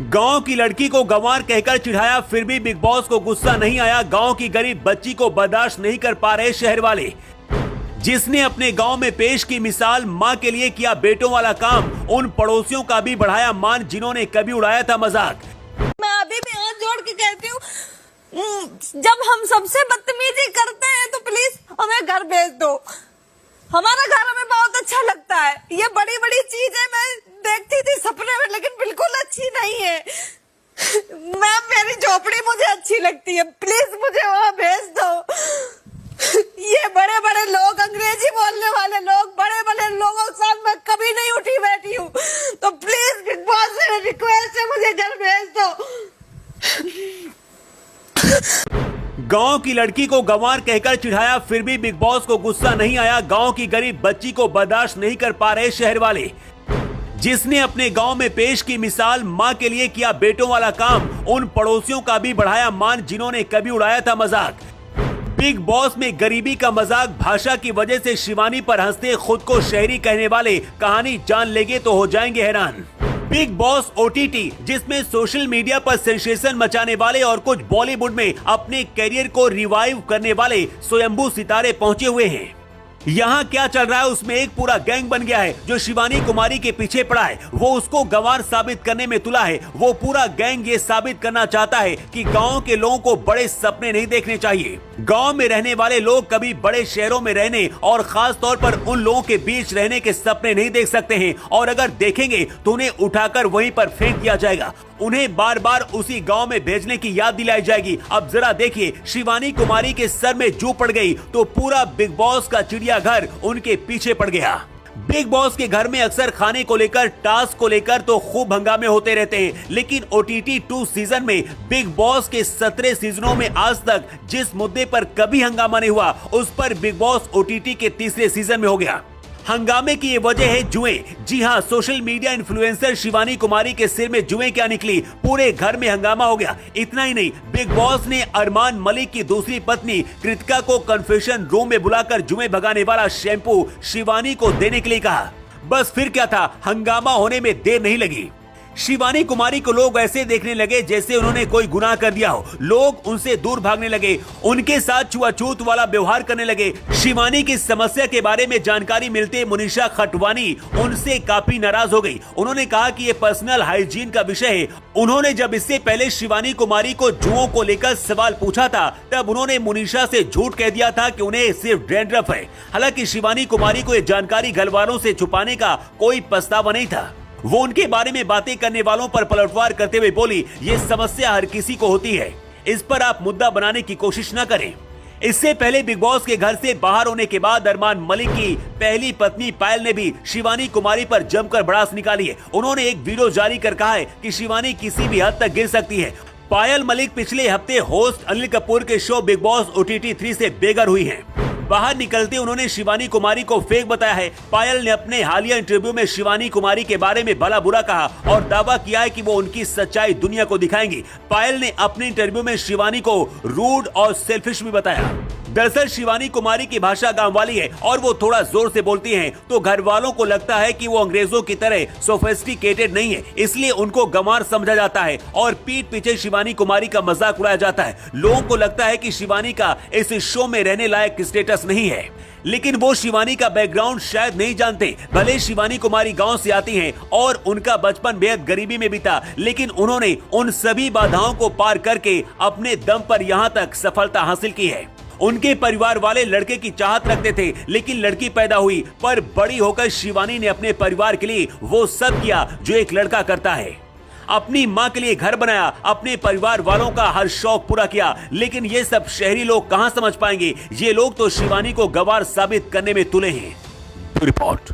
गांव की लड़की को गंवार कहकर चिढ़ाया, फिर भी बिग बॉस को गुस्सा नहीं आया। गांव की गरीब बच्ची को बर्दाश्त नहीं कर पा रहे शहर वाले। जिसने अपने गांव में पेश की मिसाल, मां के लिए किया बेटों वाला काम, उन पड़ोसियों का भी बढ़ाया मान जिन्होंने कभी उड़ाया था मजाक। मैं अभी भी हाथ जोड़ के कहती हूँ, जब हम सबसे बदतमीजी करते हैं तो प्लीज हमें घर भेज दो। हमारा घर हमें बहुत अच्छा लगता है। ये बड़ी बड़ी चीजें मैं देखती थी सपने में, लेकिन बिल्कुल अच्छी नहीं है। मैम, मेरी झोपड़ी मुझे अच्छी लगती है, प्लीज मुझे वहां भेज दो। ये बड़े बड़े लोग, अंग्रेजी बोलने वाले लोग, बड़े बड़े लोगों के साथ मैं कभी नहीं उठी बैठी हूँ, तो प्लीज बिग बॉस से रिक्वेस्ट है, मुझे घर भेज दो। गांव की लड़की को गंवार कहकर चिढ़ाया, फिर भी बिग बॉस को गुस्सा नहीं आया। गांव की गरीब बच्ची को बर्दाश्त नहीं कर पा रहे शहर वाले। जिसने अपने गांव में पेश की मिसाल, मां के लिए किया बेटों वाला काम, उन पड़ोसियों का भी बढ़ाया मान जिन्होंने कभी उड़ाया था मजाक। बिग बॉस में गरीबी का मजाक, भाषा की वजह से शिवानी पर हंसते खुद को शहरी कहने वाले कहानी जान लेंगे तो हो जाएंगे हैरान। बिग बॉस ओटीटी, जिसमें सोशल मीडिया पर सेंसेशन मचाने वाले और कुछ बॉलीवुड में अपने करियर को रिवाइव करने वाले स्वयंभू सितारे पहुंचे हुए हैं। यहाँ क्या चल रहा है, उसमें एक पूरा गैंग बन गया है जो शिवानी कुमारी के पीछे पड़ा है। वो उसको गंवार साबित करने में तुला है। वो पूरा गैंग ये साबित करना चाहता है कि गांव के लोगों को बड़े सपने नहीं देखने चाहिए। गांव में रहने वाले लोग कभी बड़े शहरों में रहने और खास तौर पर उन लोगों के बीच रहने के सपने नहीं देख सकते हैं, और अगर देखेंगे तो उन्हें उठाकर वहीं पर फेंक दिया जाएगा। उन्हें बार बार उसी गांव में भेजने की याद दिलाई जाएगी। अब जरा देखिए, शिवानी कुमारी के सर में जू पड़ गई तो पूरा बिग बॉस का चिड़ियाघर उनके पीछे पड़ गया। बिग बॉस के घर में अक्सर खाने को लेकर, टास्क को लेकर तो खूब हंगामे होते रहते हैं, लेकिन OTT 2 सीजन में बिग बॉस के 17 सीजनों में आज तक जिस मुद्दे पर कभी हंगामा नहीं हुआ, उस पर बिग बॉस OTT के तीसरे सीजन में हो गया। हंगामे की ये वजह है जुएं। जी हाँ, social media influencer Shivani Kumari के सिर में जुएं क्या निकली, पूरे घर में हंगामा हो गया। इतना ही नहीं, बिग बॉस ने अरमान मलिक की दूसरी पत्नी कृतिका को कन्फेशन रूम में बुलाकर जुएं भगाने वाला शैम्पू शिवानी को देने के लिए कहा। बस फिर क्या था, हंगामा होने में देर नहीं लगी। शिवानी कुमारी को लोग ऐसे देखने लगे जैसे उन्होंने कोई गुनाह कर दिया हो। लोग उनसे दूर भागने लगे, उनके साथ छुआछूत वाला व्यवहार करने लगे। शिवानी की समस्या के बारे में जानकारी मिलते मनीषा खटवानी उनसे काफी नाराज हो गई। उन्होंने कहा कि ये पर्सनल हाइजीन का विषय है। उन्होंने जब इससे पहले शिवानी कुमारी को जुओं को लेकर सवाल पूछा था, तब उन्होंने मनीषा से झूठ कह दिया था कि उन्हें सिर्फ डैंड्रफ है। हालांकि शिवानी कुमारी को ये जानकारी घर वालों से छुपाने का कोई पछतावा नहीं था। वो उनके बारे में बातें करने वालों पर पलटवार करते हुए बोली, ये समस्या हर किसी को होती है, इस पर आप मुद्दा बनाने की कोशिश न करें। इससे पहले बिग बॉस के घर से बाहर होने के बाद अरमान मलिक की पहली पत्नी पायल ने भी शिवानी कुमारी पर जमकर भड़ास निकाली है। उन्होंने एक वीडियो जारी कर कहा है कि शिवानी किसी भी हद तक गिर सकती है। पायल मलिक पिछले हफ्ते होस्ट अनिल कपूर के शो बिग बॉस OTT 3 से बेघर हुई हैं। बाहर निकलते उन्होंने शिवानी कुमारी को फेक बताया है। पायल ने अपने हालिया इंटरव्यू में शिवानी कुमारी के बारे में भला बुरा कहा और दावा किया है कि वो उनकी सच्चाई दुनिया को दिखाएंगी। पायल ने अपने इंटरव्यू में शिवानी को रूड और सेल्फिश भी बताया। दरअसल शिवानी कुमारी की भाषा गांव वाली है और वो थोड़ा जोर से बोलती हैं, तो घर वालों को लगता है कि वो अंग्रेजों की तरह सोफिस्टिकेटेड नहीं है, इसलिए उनको गंवार समझा जाता है और पीठ पीछे शिवानी कुमारी का मजाक उड़ाया जाता है। लोगों को लगता है कि शिवानी का इस शो में रहने लायक स्टेटस नहीं है, लेकिन वो शिवानी का बैकग्राउंड शायद नहीं जानते। भले शिवानी कुमारी गांव से आती हैं और उनका बचपन बेहद गरीबी में बीता, लेकिन उन्होंने उन सभी बाधाओं को पार करके अपने दम पर यहाँ तक सफलता हासिल की है। उनके परिवार वाले लड़के की चाहत रखते थे, लेकिन लड़की पैदा हुई, पर बड़ी होकर शिवानी ने अपने परिवार के लिए वो सब किया जो एक लड़का करता है। अपनी मां के लिए घर बनाया, अपने परिवार वालों का हर शौक पूरा किया, लेकिन ये सब शहरी लोग कहां समझ पाएंगे। ये लोग तो शिवानी को गंवार साबित करने में तुले हैं। रिपोर्ट।